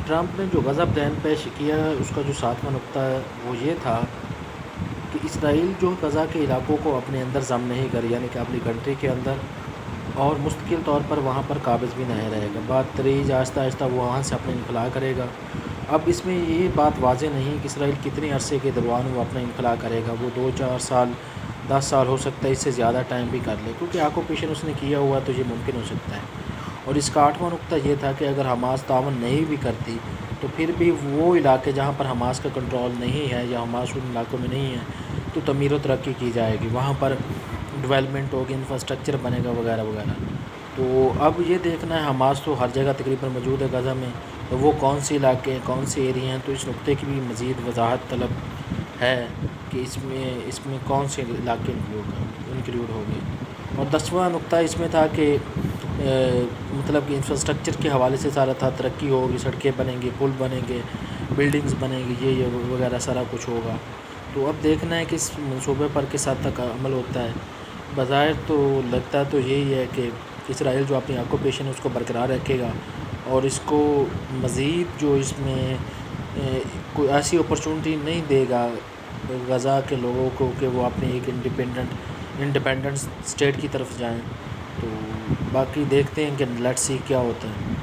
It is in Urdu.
ٹرمپ نے جو غضب دہن پیش کیا اس کا جو ساتواں نقطہ ہے وہ یہ تھا کہ اسرائیل جو غزہ کے علاقوں کو اپنے اندر ضم نہیں کرے، یعنی کہ اپنی کنٹری کے اندر اور مستقل طور پر وہاں پر قابض بھی نہیں رہے گا، بتدریج آہستہ آہستہ وہ وہاں سے اپنا انخلاء کرے گا۔ اب اس میں یہ بات واضح نہیں کہ اسرائیل کتنے عرصے کے دوران وہ اپنا انخلاء کرے گا، وہ 2-4 سال 10 سال ہو سکتا ہے، اس سے زیادہ ٹائم بھی کر لے، کیونکہ آکوپیشن اس نے کیا ہوا تو یہ ممکن ہو سکتا ہے۔ اور اس کا آٹھواں نقطہ یہ تھا کہ اگر حماس تعاون نہیں بھی کرتی تو پھر بھی وہ علاقے جہاں پر حماس کا کنٹرول نہیں ہے یا حماس ان علاقوں میں نہیں ہے تو تعمیر و ترقی کی جائے گی، وہاں پر ڈیولپمنٹ ہوگی، انفراسٹرکچر بنے گا وغیرہ وغیرہ۔ تو اب یہ دیکھنا ہے، حماس تو ہر جگہ تقریباً موجود ہے غزہ میں، تو وہ کون سے علاقے ہیں، کون سے ایریے ہیں، تو اس نقطے کی بھی مزید وضاحت طلب ہے کہ اس میں کون سے علاقے انکلوڈ ہو گئے۔ اور 10واں نقطہ اس میں تھا کہ مطلب کہ انفراسٹرکچر کے حوالے سے سارا تھا، ترقی ہوگی، سڑکیں بنیں گی، پل بنیں گے، بلڈنگز بنیں گی، یہ وغیرہ سارا کچھ ہوگا۔ تو اب دیکھنا ہے کہ اس منصوبے پر کس حد تک عمل ہوتا ہے۔ بظاہر تو لگتا تو یہی ہے کہ اسرائیل جو اپنی آکوپیشن اس کو برقرار رکھے گا اور اس کو مزید جو اس میں کوئی ایسی اپرچونٹی نہیں دے گا غزہ کے لوگوں کو کہ وہ اپنے ایک انڈیپینڈنٹ اسٹیٹ کی طرف جائیں۔ تو باقی دیکھتے ہیں کہ لیٹس سی کیا ہوتا ہے۔